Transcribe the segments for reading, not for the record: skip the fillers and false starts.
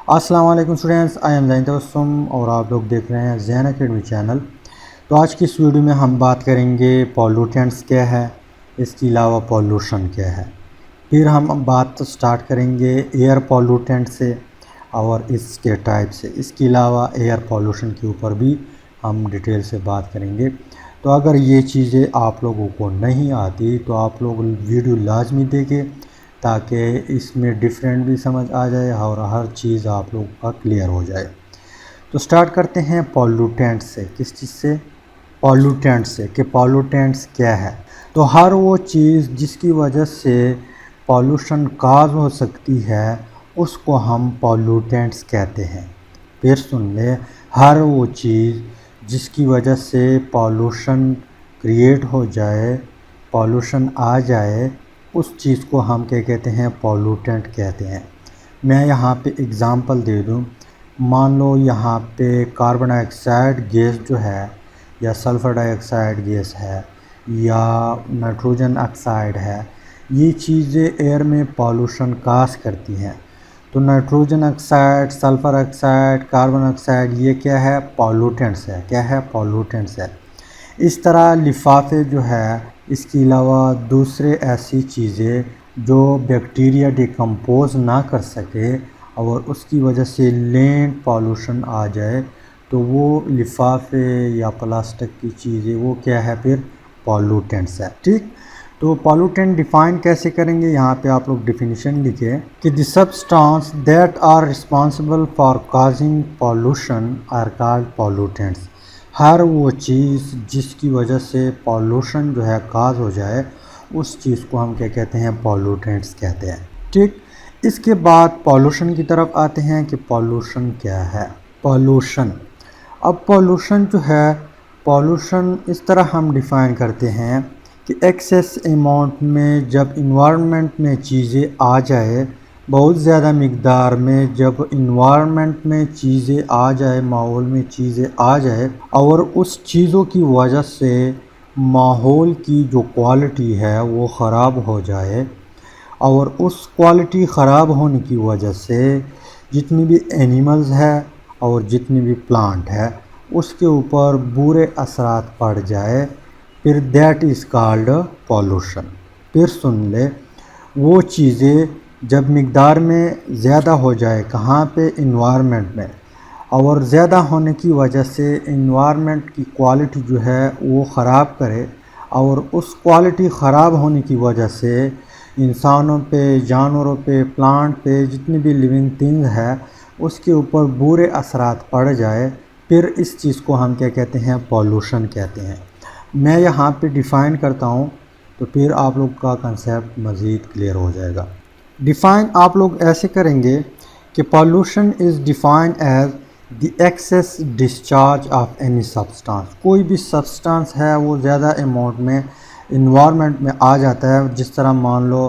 अस्सलाम वालेकुम students, I am ज़ैन तबस्सुम और आप लोग देख रहे हैं ज़ैन अकेडमी चैनल। तो आज की इस वीडियो में हम बात करेंगे पॉल्यूटेंट्स क्या है, इसके अलावा पॉल्यूशन क्या है। फिर हम बात स्टार्ट करेंगे एयर पॉल्यूटेंट से और इसके टाइप से। इसके अलावा एयर पॉल्यूशन के ऊपर भी हम डिटेल से बात करेंगे। तो अगर ये चीज़ें आप लोगों को नहीं आती तो आप लोग वीडियो लाजमी देखें ताकि इसमें डिफरेंट भी समझ आ जाए और हर चीज़ आप लोगों का क्लियर हो जाए। तो स्टार्ट करते हैं पॉल्यूटेंट से। किस चीज़ से? पॉल्यूटेंट से कि पॉल्यूटेंट्स क्या है। तो हर वो चीज़ जिसकी वजह से पॉल्यूशन काज हो सकती है उसको हम पॉल्यूटेंट्स कहते हैं। फिर सुन ले, हर वो चीज़ जिसकी वजह से पॉल्यूशन क्रिएट हो जाए, पॉल्यूशन आ जाए, उस चीज़ को हम क्या कहते हैं? पॉल्यूटेंट कहते हैं। मैं यहाँ पे एग्ज़ाम्पल दे दूँ। मान लो यहाँ पे कार्बन डाइऑक्साइड गैस जो है या सल्फ़र डाइऑक्साइड गैस है या नाइट्रोजन ऑक्साइड है, ये चीज़ें एयर में पॉल्यूशन काज करती हैं। तो nitrogen oxide, sulphur oxide, carbon oxide, ये क्या है? पॉल्यूटेंट्स है। क्या है? पॉल्यूटेंट्स है। इस तरह लिफाफे जो है, इसके अलावा दूसरे ऐसी चीज़ें जो बैक्टीरिया डिकम्पोज़ ना कर सके और उसकी वजह से लैंड पॉल्यूशन आ जाए, तो वो लिफाफे या प्लास्टिक की चीज़ें वो क्या है? फिर पॉल्यूटेंट्स है। ठीक। तो पॉल्यूटेंट डिफ़ाइन कैसे करेंगे? यहाँ पे आप लोग डिफिनीशन लिखें कि the substance that are responsible for causing pollution are called pollutants. हर वो चीज़ जिसकी वजह से पॉल्यूशन जो है काज हो जाए, उस चीज़ को हम क्या कहते हैं? पॉल्यूटेंट्स कहते हैं। ठीक। इसके बाद पॉल्यूशन की तरफ आते हैं कि पॉल्यूशन क्या है। पॉल्यूशन, अब पॉल्यूशन जो है, पॉल्यूशन इस तरह हम डिफ़ाइन करते हैं कि एक्सेस अमाउंट में जब इन्वायरमेंट में चीज़ें आ जाए, बहुत ज़्यादा मिक़दार में जब इन्वायरमेंट में चीज़ें आ जाए, माहौल में चीज़ें आ जाए और उस चीज़ों की वजह से माहौल की जो क्वालिटी है वो ख़राब हो जाए और उस क्वालिटी ख़राब होने की वजह से जितनी भी एनिमल्स है और जितनी भी प्लांट है उसके ऊपर बुरे असरात पड़ जाए, फिर दैट इज़ कॉल्ड पॉल्यूशन। फिर सुन ले, वो चीज़ें जब मिक़दार में ज़्यादा हो जाए, कहाँ पे? इन्वायरमेंट में, और ज़्यादा होने की वजह से इन्वायरमेंट की क्वालिटी जो है वो ख़राब करे और उस क्वालिटी ख़राब होने की वजह से इंसानों पे, जानवरों पे, प्लांट पे, जितनी भी लिविंग थिंग है उसके ऊपर बुरे असरात पड़ जाए, फिर इस चीज़ को हम क्या कहते हैं? पॉल्यूशन कहते हैं। मैं यहाँ पे डिफ़ाइन करता हूँ तो फिर आप लोग का कंसेप्ट मज़ीद क्लियर हो जाएगा। डिफ़ाइन आप लोग ऐसे करेंगे कि pollution is define as the excess discharge of any substance. कोई भी सब्सटेंस है वो ज़्यादा अमाउंट में इन्वायरमेंट में आ जाता है। जिस तरह मान लो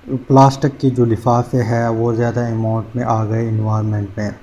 प्लास्टिक के जो लिफाफे है वो ज़्यादा अमाउंट में आ गए इन्वायरमेंट में।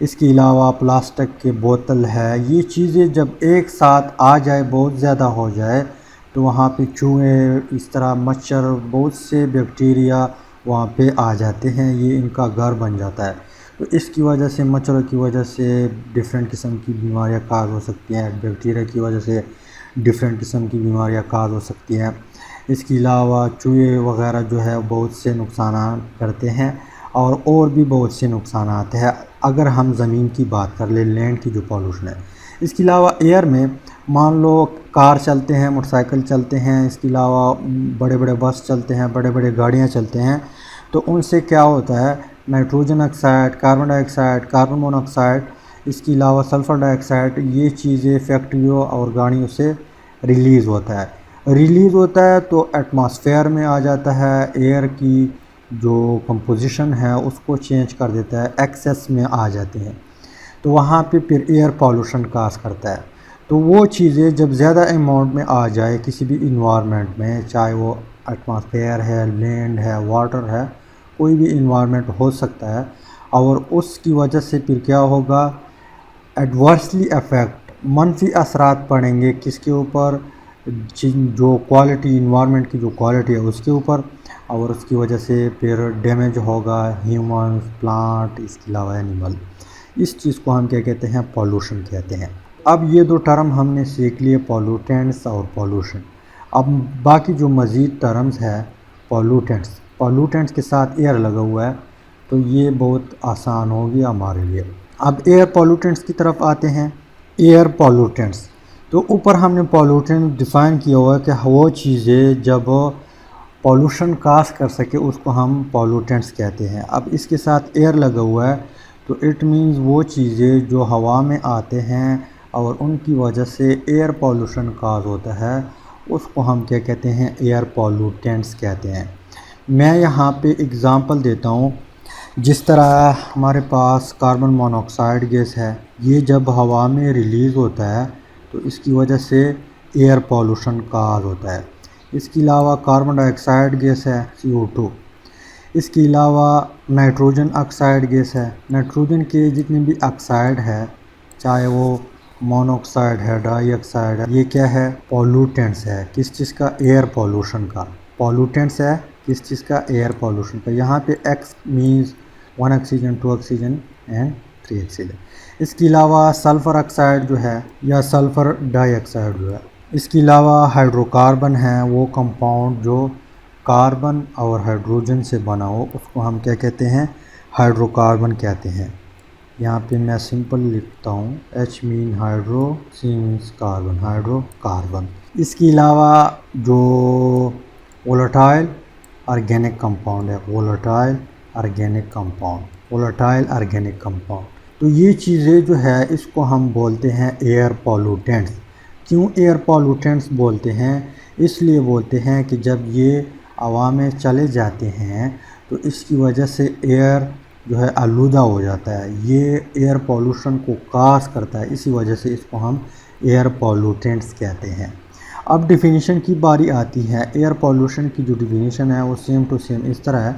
इसके अलावा प्लास्टिक के बोतल है, ये चीज़ें जब एक साथ आ जाए, बहुत ज़्यादा हो जाए, तो वहाँ पे चूहे, इस तरह मच्छर, बहुत से बैक्टीरिया वहाँ पे आ जाते हैं, ये इनका घर बन जाता है। तो इसकी वजह से, मच्छरों की वजह से डिफरेंट किस्म की बीमारियाँ काज हो सकती हैं, बैक्टीरिया की वजह से डिफरेंट किस्म की बीमारियाँ काज हो सकती हैं। इसके अलावा चूहे वगैरह जो है बहुत से नुकसान करते हैं और भी बहुत से नुकसान आते हैं। अगर हम ज़मीन की बात कर ले, लैंड की जो पॉल्यूशन है। इसके अलावा एयर में मान लो कार चलते हैं, मोटरसाइकिल चलते हैं, इसके अलावा बड़े बड़े बस चलते हैं, बड़े बड़े गाड़ियाँ चलते हैं, तो उनसे क्या होता है? Nitrogen oxide, carbon dioxide, carbon monoxide, इसके अलावा सल्फ़र डाइऑक्साइड, ये चीज़ें फैक्ट्रियों और गाड़ियों से रिलीज़ होता है तो एटमॉस्फेयर में आ जाता है। एयर की जो कंपोजिशन है उसको चेंज कर देता है, एक्सेस में आ जाते हैं, तो वहाँ पे फिर एयर पॉल्यूशन काज करता है। तो वो चीज़ें जब ज़्यादा अमाउंट में आ जाए किसी भी इन्वायरमेंट में, चाहे वो एटमॉस्फेयर है, लैंड है, वाटर है, कोई भी इन्वायरमेंट हो सकता है, और उसकी वजह से फिर क्या होगा? एडवर्सली अफेक्ट, मनफी असरात पड़ेंगे किसके ऊपर? जो क्वालिटी, इन्वायरमेंट की जो क्वालिटी है उसके ऊपर, और उसकी वजह से फिर डैमेज होगा ह्यूमंस, प्लांट, इसके अलावा एनिमल। इस चीज़ को हम क्या कहते हैं, पॉल्यूशन कहते हैं। अब ये दो टर्म हमने सीख लिए, पॉल्यूटेंट्स और पॉल्यूशन। अब बाकी जो मज़ीद टर्म्स है, पॉल्यूटेंट्स के साथ एयर लगा हुआ है, तो ये बहुत आसान होगी हमारे लिए। अब एयर पॉल्यूटेंट्स की तरफ आते हैं। एयर पॉल्यूटेंट्स, तो ऊपर हमने पॉल्यूटेंट डिफ़ाइन किया हुआ है कि वो चीज़ें जब पॉल्यूशन काज कर सके उसको हम पॉल्यूटेंट्स कहते हैं। अब इसके साथ एयर लगा हुआ है, तो इट मीन्स वो चीज़ें जो हवा में आते हैं और उनकी वजह से एयर पॉल्यूशन काज होता है, उसको हम क्या कहते हैं, एयर पॉल्यूटेंट्स कहते हैं। मैं यहाँ पे एग्ज़ाम्पल देता हूँ। जिस तरह हमारे पास कार्बन मोनोऑक्साइड गैस है, ये जब हवा में रिलीज़ होता है तो इसकी वजह से एयर पॉल्यूशन काज होता है। इसके अलावा कार्बन डाइऑक्साइड गैस है, CO2। इसके अलावा नाइट्रोजन ऑक्साइड गैस है। नाइट्रोजन के जितने भी ऑक्साइड है, चाहे वो मोनोऑक्साइड है, डाइऑक्साइड है, ये क्या है, पॉल्यूटेंट्स है। किस चीज़ का, एयर पॉल्यूशन का। पॉल्यूटेंट्स है किस चीज़ का, एयर पॉल्यूशन का। यहाँ पे X means 1 oxygen, 2 oxygen and 3 oxygen. इसके अलावा सल्फ़र ऑक्साइड जो है या सल्फ़र डाइऑक्साइड जो है। इसके अलावा हाइड्रोकार्बन है, वो कंपाउंड जो कार्बन और हाइड्रोजन से बना हो, उसको हम क्या कहते हैं, हाइड्रोकार्बन कहते हैं। यहाँ पे मैं सिंपल लिखता हूँ, H mean hydro, C means carbon, hydrocarbon. इसके अलावा जो वोलेटाइल ऑर्गेनिक कंपाउंड है, वोलेटाइल ऑर्गेनिक कंपाउंड, तो ये चीज़ें जो है इसको हम बोलते हैं एयर पॉल्यूटेंट्स। क्यों एयर पॉल्यूटेंट्स बोलते हैं, इसलिए बोलते हैं कि जब ये हवा में चले जाते हैं तो इसकी वजह से एयर जो है आलूदा हो जाता है, ये एयर पॉल्यूशन को काज करता है, इसी वजह से इसको हम एयर पॉल्यूटेंट्स कहते हैं। अब डिफिनीशन की बारी आती है। एयर पॉल्यूशन की जो डिफिनीशन है वो सेम टू सेम इस तरह है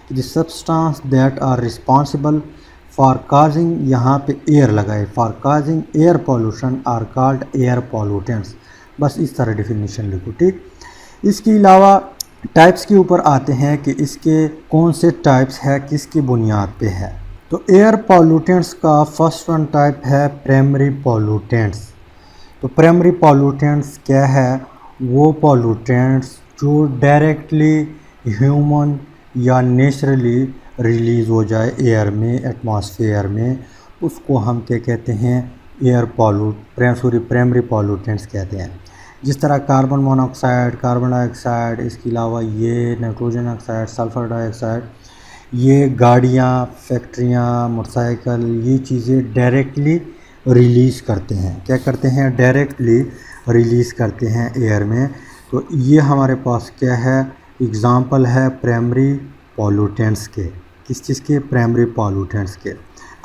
कि the substance that are responsible for causing, यहाँ पे एयर लगाए, for causing air pollution are called air pollutants. बस इस तरह डिफिनीशन लिखो, ठीक। इसके अलावा टाइप्स के ऊपर आते हैं कि इसके कौन से टाइप्स है, किसकी बुनियाद पे है। तो एयर पॉल्यूटेंट्स का फर्स्ट वन टाइप है प्राइमरी पॉल्यूटेंट्स। तो प्राइमरी पॉल्यूटेंट्स क्या है, वो पॉल्यूटेंट्स जो डायरेक्टली ह्यूमन या नेचुरली रिलीज़ हो जाए एयर में, एटमॉस्फेयर में, उसको हम क्या कहते हैं, प्राइमरी पॉल्यूटेंट्स कहते हैं। जिस तरह कार्बन मोनोऑक्साइड, कार्बन डाइऑक्साइड, इसके अलावा ये नाइट्रोजन ऑक्साइड, सल्फ़र डाइऑक्साइड, ये गाड़ियाँ, फैक्ट्रियाँ, मोटरसाइकिल, ये चीज़ें डायरेक्टली रिलीज़ करते हैं। क्या करते हैं, डायरेक्टली रिलीज़ करते हैं एयर में। तो ये हमारे पास क्या है, एग्ज़ाम्पल है प्राइमरी पॉल्यूटेंट्स के। किस चीज़ के, प्राइमरी पॉल्यूटेंट्स के।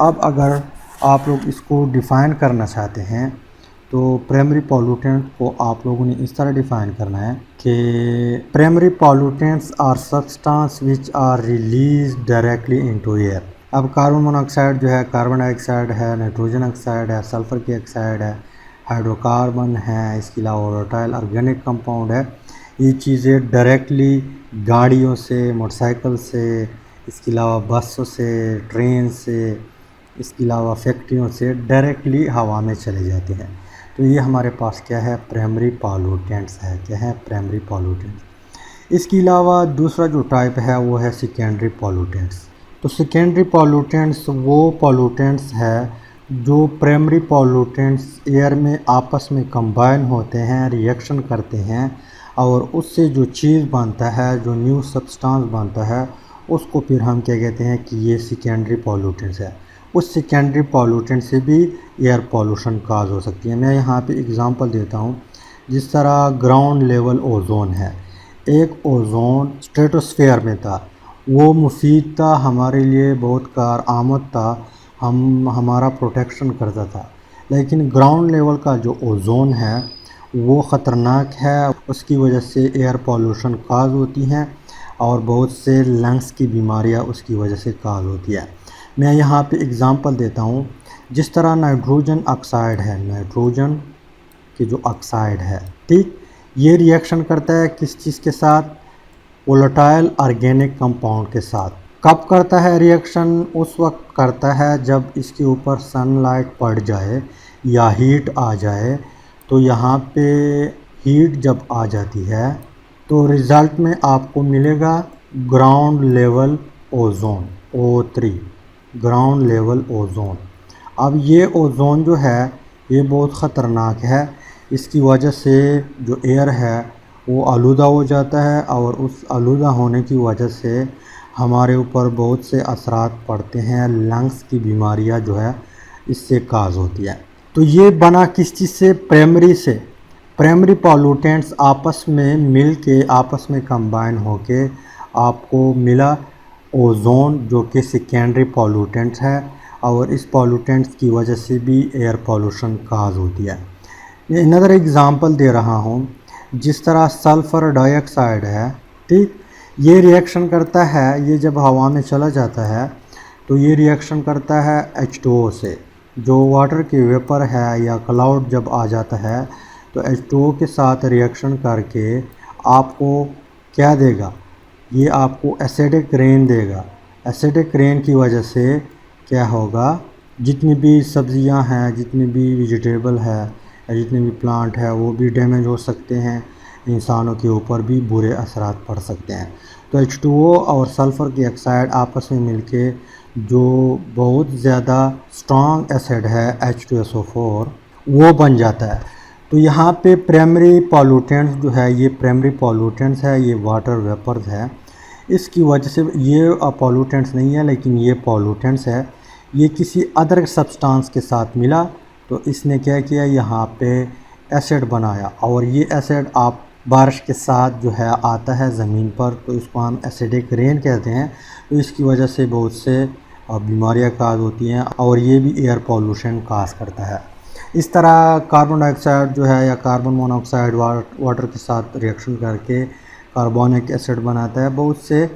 अब अगर आप लोग इसको डिफ़ाइन करना चाहते हैं तो प्राइमरी पॉल्यूटेंट को आप लोगों ने इस तरह डिफ़ाइन करना है कि primary pollutants are substance which are release directly into air. अब कार्बन मोनोऑक्साइड जो है, कार्बन डाइऑक्साइड है, नाइट्रोजन ऑक्साइड है, सल्फ़र की ऑक्साइड है, हाइड्रोकार्बन है, इसके अलावा वोलेटाइल ऑर्गेनिक कंपाउंड है। ये चीज़ें डायरेक्टली गाड़ियों से, मोटरसाइकिल से, इसके अलावा बसों से, ट्रेन से, इसके अलावा फैक्ट्रियों से डायरेक्टली हवा में चले जाते हैं। तो ये हमारे पास क्या है, प्राइमरी पॉल्यूटेंट्स है। क्या है, प्राइमरी पॉल्यूटेंट्स। इसके अलावा दूसरा जो टाइप है वो है सेकेंडरी पॉल्यूटेंट्स। तो सेकेंडरी पॉल्यूटेंट्स वो पॉल्यूटेंट्स है जो प्राइमरी पॉल्यूटेंट्स एयर में आपस में कंबाइन होते हैं, रिएक्शन करते हैं, और उससे जो चीज़ बनता है, जो न्यू सब्सटेंस बनता है, उसको फिर हम क्या कहते हैं कि ये सेकेंडरी पॉल्यूटेंट्स है। उस सेकेंडरी पॉल्यूटेंट से भी एयर पॉल्यूशन काज हो सकती है। मैं यहाँ पे एग्ज़ाम्पल देता हूँ। जिस तरह ग्राउंड लेवल ओजोन है, एक ओजोन स्ट्रेटोस्फेयर में था, वो मुफीद था, हमारे लिए बहुत कारआमद था, हमारा प्रोटेक्शन करता था। लेकिन ग्राउंड लेवल का जो ओजोन है वो ख़तरनाक है, उसकी वजह से एयर पॉल्यूशन काज होती हैं और बहुत से लंग्स की बीमारियां उसकी वजह से काज होती है। मैं यहाँ पे एग्ज़ाम्पल देता हूँ। जिस तरह नाइट्रोजन ऑक्साइड है, नाइट्रोजन की जो ऑक्साइड है, ठीक, ये रिएक्शन करता है किस चीज़ के साथ, वोलेटाइल ऑर्गेनिक कंपाउंड के साथ। कब करता है रिएक्शन? उस वक्त करता है जब इसके ऊपर सनलाइट पड़ जाए या हीट आ जाए। तो यहाँ पे हीट जब आ जाती है तो रिज़ल्ट में आपको मिलेगा ground level ozone, O3, ground level ozone. अब ये ओजोन जो है ये बहुत ख़तरनाक है। इसकी वजह से जो एयर है वो आलूदा हो जाता है और उस आलूदा होने की वजह से हमारे ऊपर बहुत से असरात पड़ते हैं। लंग्स की बीमारियां जो है इससे काज होती है। तो ये बना किस चीज़ से? प्राइमरी से। प्राइमरी पॉल्यूटेंट्स आपस में मिल के आपस में कंबाइन होके आपको मिला ओजोन, जो कि सेकेंडरी पॉल्यूटेंट्स है। और इस पॉल्यूटेंट्स की वजह से भी एयर पॉल्यूशन काज होती है। ये अनदर एग्ज़ाम्पल दे रहा हूँ। जिस तरह सल्फ़र डाइऑक्साइड है, ठीक, ये रिएक्शन करता है, ये जब हवा में चला जाता है तो ये रिएक्शन करता है H2O से। जो वाटर की वेपर है या क्लाउड जब आ जाता है तो H2O के साथ रिएक्शन करके आपको क्या देगा? ये आपको एसिडिक रेन देगा। एसिडिक रेन की वजह से क्या होगा? जितनी भी सब्जियां हैं, जितनी भी वेजिटेबल है या जितने भी प्लांट है वो भी डैमेज हो सकते हैं। इंसानों के ऊपर भी बुरे असरात पड़ सकते हैं। तो H2O और सल्फ़र की ऑक्साइड आपस में मिलके जो बहुत ज़्यादा स्ट्रॉन्ग एसिड है H2SO4 वो बन जाता है। तो यहाँ पे प्राइमरी पॉल्यूटेंट्स जो है, ये प्राइमरी पॉल्यूटेंट्स है, ये वाटर वेपर्स है। इसकी वजह से ये पॉल्यूटेंट्स नहीं है लेकिन ये पॉल्यूटेंट्स है। ये किसी अदर सब्सटेंस के साथ मिला तो इसने क्या किया? यहाँ पे एसिड बनाया और ये एसिड आप बारिश के साथ जो है आता है ज़मीन पर, तो इसको हम एसिडिक रेन कहते हैं। तो इसकी वजह से बहुत से बीमारियां काज होती हैं और ये भी एयर पॉल्यूशन काज करता है। इस तरह कार्बन डाइऑक्साइड जो है या कार्बन मोनोऑक्साइड वाटर के साथ रिएक्शन करके कार्बोनिक एसिड बनाता है। बहुत से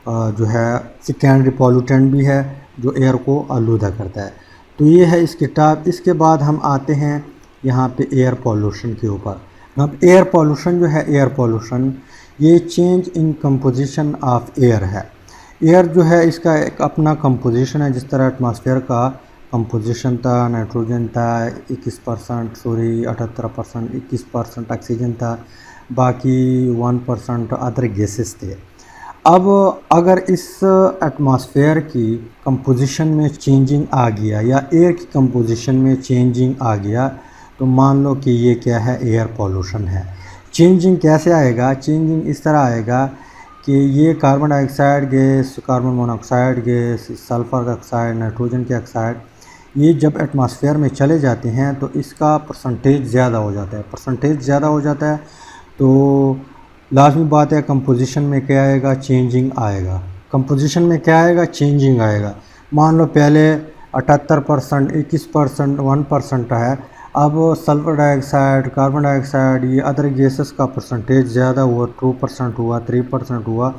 जो है सेकेंडरी पॉल्यूटेंट भी है जो एयर को आलूदा करता है। तो ये है इसकी टाप। इसके बाद हम आते हैं यहाँ पे एयर पॉल्यूशन के ऊपर। अब एयर पॉल्यूशन जो है, एयर पॉल्यूशन ये change in composition of air है। एयर जो है इसका एक अपना कंपोजिशन है। जिस तरह एटमॉस्फेयर का कंपोजिशन था, नाइट्रोजन था 21%, सॉरी 78%, 21% ऑक्सीजन था, बाकी 1% अदर गैसेस थे। अब अगर इस एटमॉस्फेयर की कंपोजिशन में चेंजिंग आ गया या एयर की कंपोजिशन में चेंजिंग आ गया तो मान लो कि ये क्या है? एयर पॉल्यूशन है। चेंजिंग कैसे आएगा? चेंजिंग इस तरह आएगा कि ये carbon dioxide gas, carbon monoxide gas, sulphur oxide, nitrogen के ऑक्साइड, ये जब एटमॉस्फेयर में चले जाते हैं तो इसका परसेंटेज ज़्यादा हो जाता है। परसेंटेज ज़्यादा हो जाता है तो लाजमी बात है कंपोजिशन में क्या आएगा? चेंजिंग आएगा। कंपोजिशन में क्या आएगा? चेंजिंग आएगा। मान लो पहले 78%, 21%, 1% है। अब सल्फ़र डाइऑक्साइड, कार्बन डाइऑक्साइड, ये अदर गैसेस का परसेंटेज ज़्यादा हुआ, 2% हुआ, 3% हुआ,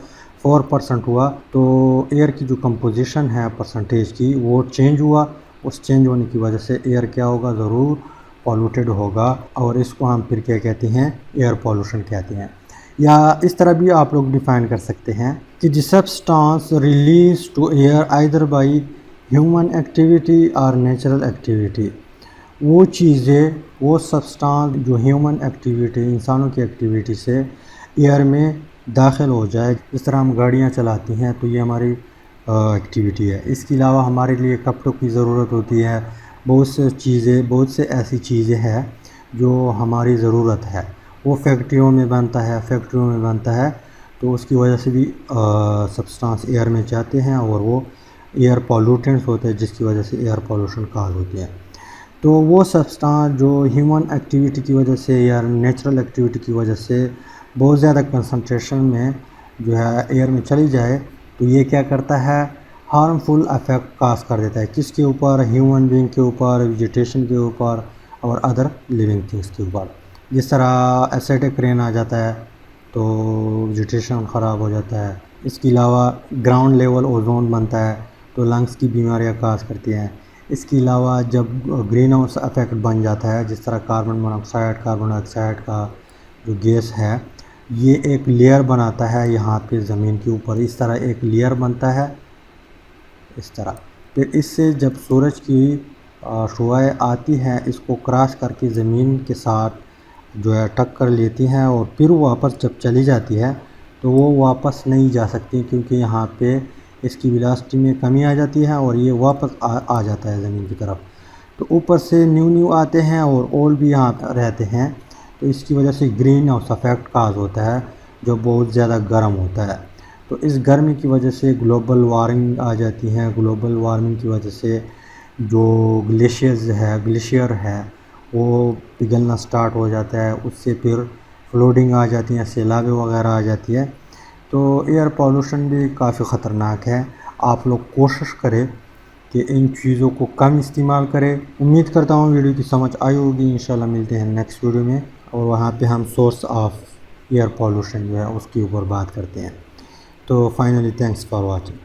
4% हुआ। तो एयर की जो कंपोजिशन है परसेंटेज की वो चेंज हुआ। उस चेंज होने की वजह से एयर क्या होगा? ज़रूर पॉल्यूटेड होगा और इसको हम फिर क्या कहते हैं? एयर पॉल्यूशन कहते हैं। या इस तरह भी आप लोग डिफ़ाइन कर सकते हैं कि the substance release to air either by human activity और नेचुरल एक्टिविटी। वो चीज़ें, वो सब्सटेंस जो ह्यूमन एक्टिविटी, इंसानों की एक्टिविटी से एयर में दाखिल हो जाए। जिस तरह हम गाड़ियाँ चलाती हैं तो ये हमारी एक्टिविटी है। इसके अलावा हमारे लिए कपड़ों की ज़रूरत होती है। बहुत से चीज़ें, बहुत से ऐसी चीज़ें हैं जो हमारी ज़रूरत है, वो फैक्ट्रियों में बनता है। तो उसकी वजह से भी सब्सटेंस एयर में जाते हैं और वो एयर पॉल्यूटेंट्स होते हैं जिसकी वजह से एयर पॉल्यूशन काज होती है। तो वो सब्सटेंस जो ह्यूमन एक्टिविटी की वजह से या नेचुरल एक्टिविटी की वजह से बहुत ज़्यादा कंसंट्रेशन में जो है एयर में चली जाए तो ये क्या करता है? हार्मफुल इफ़ेक्ट काज कर देता है। किसके ऊपर? ह्यूमन बीइंग के ऊपर, वेजिटेशन के ऊपर और अदर लिविंग थिंग्स के ऊपर। जिस तरह एसिडिक रेन आ जाता है तो वेजिटेशन ख़राब हो जाता है। इसके अलावा ग्राउंड लेवल ओजोन बनता है तो लंग्स की बीमारियां काज करती हैं। इसके अलावा जब ग्रीन हाउस इफेक्ट बन जाता है, जिस तरह कार्बन मोनोऑक्साइड, कार्बन डाइऑक्साइड का जो गैस है ये एक लेयर बनाता है यहाँ पे ज़मीन के ऊपर, इस तरह एक लेयर बनता है इस तरह। फिर इससे जब सूरज की शुआएं आती हैं, इसको क्रॉस करके ज़मीन के साथ जो है टक्कर लेती हैं और फिर वापस जब चली जाती है तो वो वापस नहीं जा सकती, क्योंकि यहाँ पे इसकी वेलोसिटी में कमी आ जाती है और ये वापस आ जाता है ज़मीन की तरफ। तो ऊपर से न्यू आते हैं और ओल्ड भी यहाँ पर रहते हैं, तो इसकी वजह से ग्रीन हाउस इफेक्ट काज होता है जो बहुत ज़्यादा गर्म होता है। तो इस गर्मी की वजह से ग्लोबल वार्मिंग आ जाती है। ग्लोबल वार्मिंग की वजह से जो ग्लेशियर है वो पिघलना स्टार्ट हो जाता है, उससे फिर फ्लोडिंग आ जाती है, सैलाबें वगैरह आ जाती है। तो एयर पॉल्यूशन भी काफ़ी ख़तरनाक है। आप लोग कोशिश करें कि इन चीज़ों को कम इस्तेमाल करें। उम्मीद करता हूँ वीडियो की समझ आई होगी। इंशाल्लाह मिलते हैं नेक्स्ट वीडियो में और वहाँ पे हम सोर्स ऑफ एयर पॉल्यूशन जो है उसके ऊपर बात करते हैं। तो फाइनली थैंक्स फॉर वाचिंग।